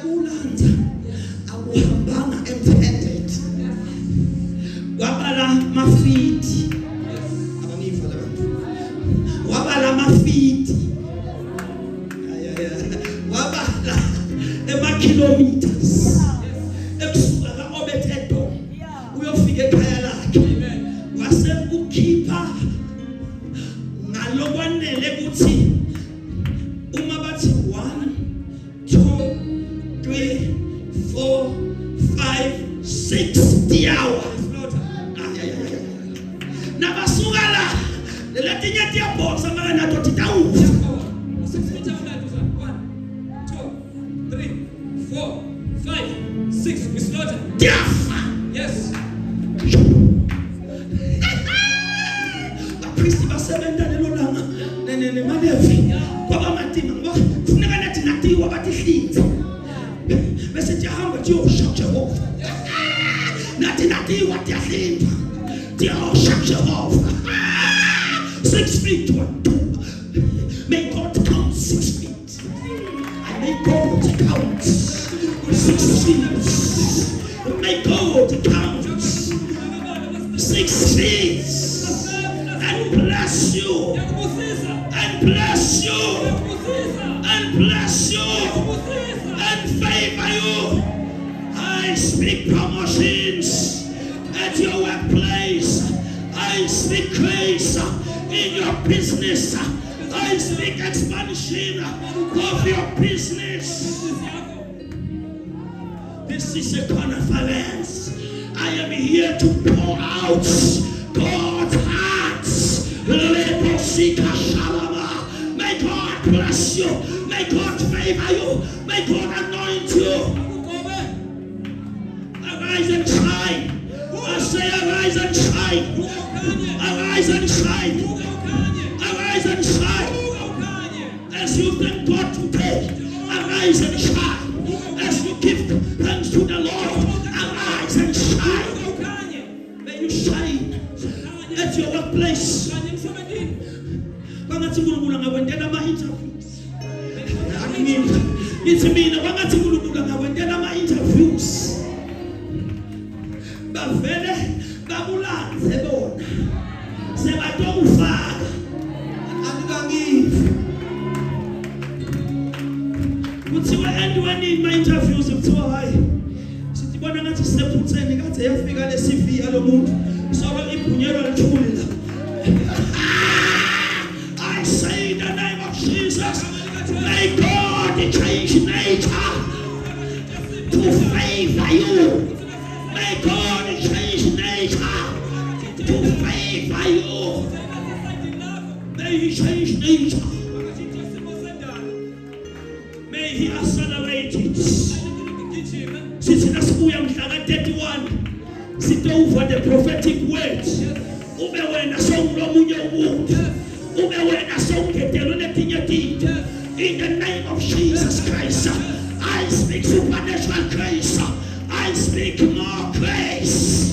kulanza akuhambanga empty-handed. Wabala mafiti. Abangifa la bantu. Wabala mafiti. Wabala ema-kilometers. Ekusuka ka-Obethedo uyofika ekhaya lakhe. Wase ukhipha ngalokwanele ukuthi uma bathi 1, 2, 3, 4, 5, 60 hours. Nabasuka la letinye tiyabhoxa mara nato titawufa. 6 meter flight was 1, 2, 3, 4, 5, 6. We slaughter. Tiafa. Yes. Apristi basebenza lelo langa nene malevi kwaba matima ngoba kufuneka nathi natiwa batihlinze bese tiyahamba tiyosha Jehova nathi natiwa tiyahlinza tiyosha Jehova 6 feet to 2. May God count 6 feet. I may God count 6 feet. May God count 6 feet. And bless you, and bless you, and bless you, and favor you. I speak promotions at your workplace. I speak grace in your business. I speak expansion of your business. This is a conference. I am here to pour out God's heart. May God bless you. May God favor you. May God anoint you. Arise and shine. I say arise and shine. Arise and shine. Arise and shine. As you thank God today, arise and shine. As you give thanks to the Lord, arise and shine. May you shine at your workplace. Wangathi uNkulunkulu ngakwendela ama-interviews. Ithi mina wangathi uNkulunkulu ngakwendela ama-interviews. Bavele bakulanze bona. Sebatokufaka. Akukangivi. Kuthiwa endiweni ma-interviews kuthiwa hayi. Sithi bona ngathi sisephutheni kade yafika le CV yalo muntu. Solo ibhunyelwa lithuli la. I say in the name of Jesus, may God change nature to favor you. May God change nature to favor you. May He change nature. May He accelerate it. Since nasibuya mhla ka-31 sitova the prophetic word. Ube wena sowulomunye umuntu. Ube wena sowungedelo letinye tinto. In the name of Jesus Christ, I speak supernatural grace. I speak more grace.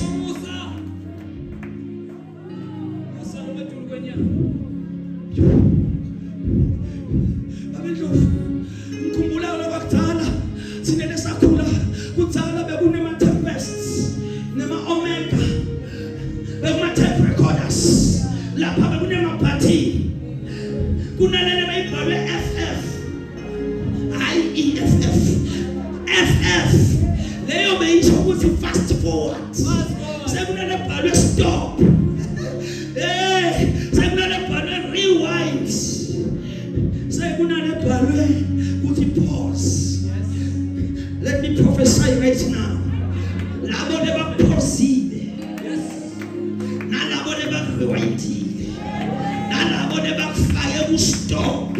Ngikhumbula lokudala sinele sakhula kudzala bekunema-tempests nema-omega bekuma-tape recorders lapha bekunema-party kunalele bayibhalwe FF hayi EFF FF leyo beyisho ukuthi fast forward sekunale bhalwe stop sekunale bhalwe rewind sekunale bhalwe ukuthi pause. Let me prophesy right now. Labo lebaphosile nalabo lebakewayitile nalabo lebakufake ku-stop,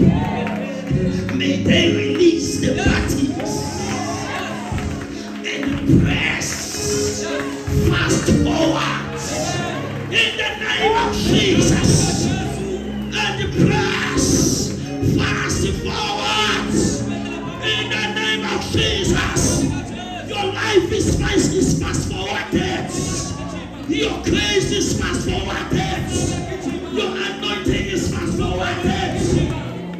may they release the batteries and press fast forward in the name of Jesus, and press fast forward in the name of Jesus. Your life is fast forwarded. Your grace is fast forwarded. Your anointing is fast forwarded.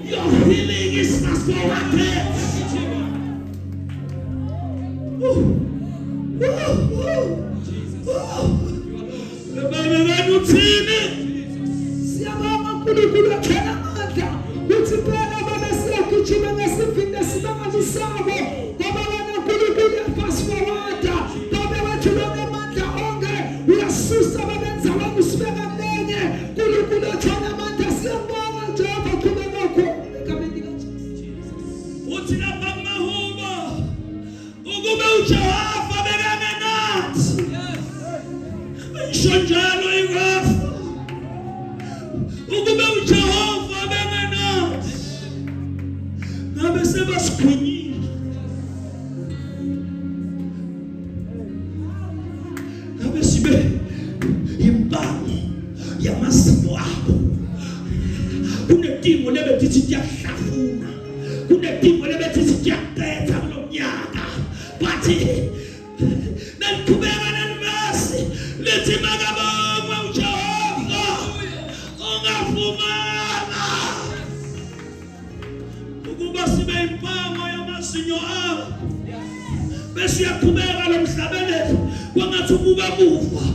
Your healing is fast forwarded. Baba uthini? Siyabonga uNkulunkulu akhela amandla ukuthi phela baba siyagijima ngesivinde sibangalisabo ngoba wena uNkulunkulu uyafast forward baba wethu lonamandla onke uyasusa babenza wena usibeka mnenye uNkulunkulu akhela amandla siyabonga Jehova qhubeka ngakho egameni likaJesu. Uthi lapha kumahubo ukube uJehova bekame nathi. Ngisho njalo irafa ukube uJehova bekame nathi ngabe sebasigwinyile. Ngabe sibe impango yamazinyo abo. Kunedingo lebethi siyahlafuna. Kunedingo lebethi siyaqetha kulomnyaka. Bathi naliqhubeka nelivasi lithi makabongwe uJehova ongavumanga ukuba sibe impango yamazinyo abo. Bese uyaqhubeka lo mhlabelelo kwangathi ukuba muva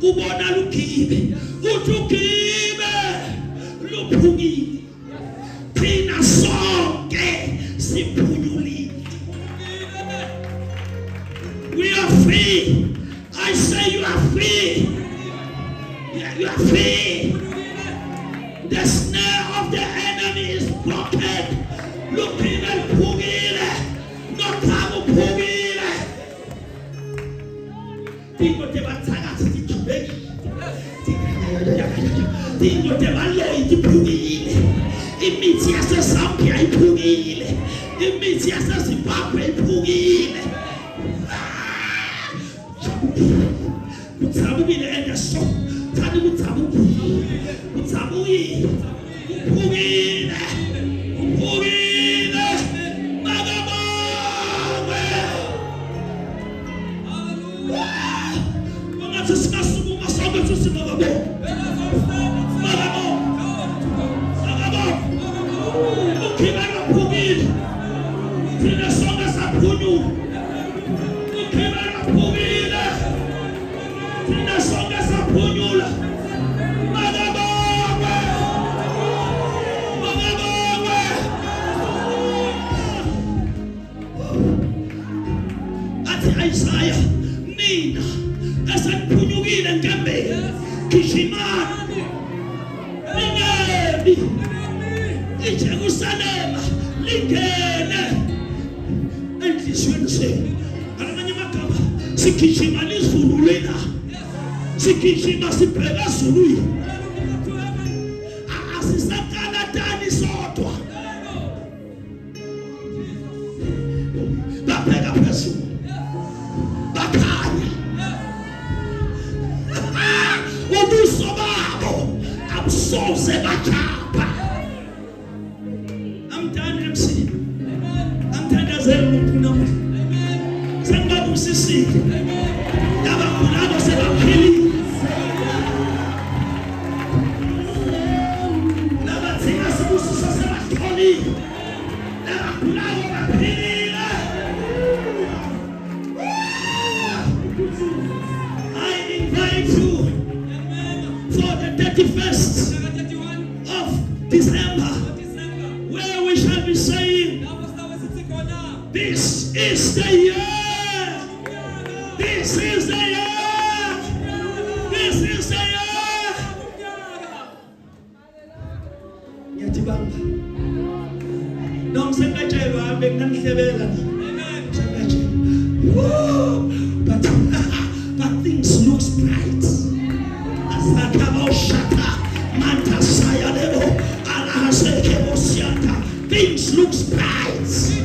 ubona lugibe uthi ugibe luphukile thina sonke siphunyulile. We are free. I say you are free. Yeah, you are free. The snare of the enemy is broken. Lupile phukile nothabo phukile. Tingo te bathakathi tithubeki. Tingo te baloyi tiphukile. Imithi yaseZambia iphukile. Imithi yaseZimbabwe iphukile. Utsabukile endaso thani utsabukile uphukile makabongwe. Wangathi singasukuma sonke simakabongwe ukhipha lophukile thina sonke saphunyuka. Ukhipha lophukile thina sonke saphunyula. Makabongwe athi Isaiah nina eseniphunyukile nkembeni gijimani ningemi iJerusalema lingene enhliziyweni zenu. Ngamanye amagama sigijima lizulu lena sigijima sibheka ezulwini. Asisakalatani sodwa babheka phezulu bakhanya ubuso babo abusoze bachapha. Amthanda MC amthandazela umuntu namuhla sengibabusisile abagulabo sebaphilile nabathina sibusiso sebatholile abagulabo baphilile. I invite you for the 31st of December where we shall be saying this is the year. This is the year. This is the year. Ngiyatibanga. Nomsengatshelwa benginanihlebela. But things looks bright. Things looks bright.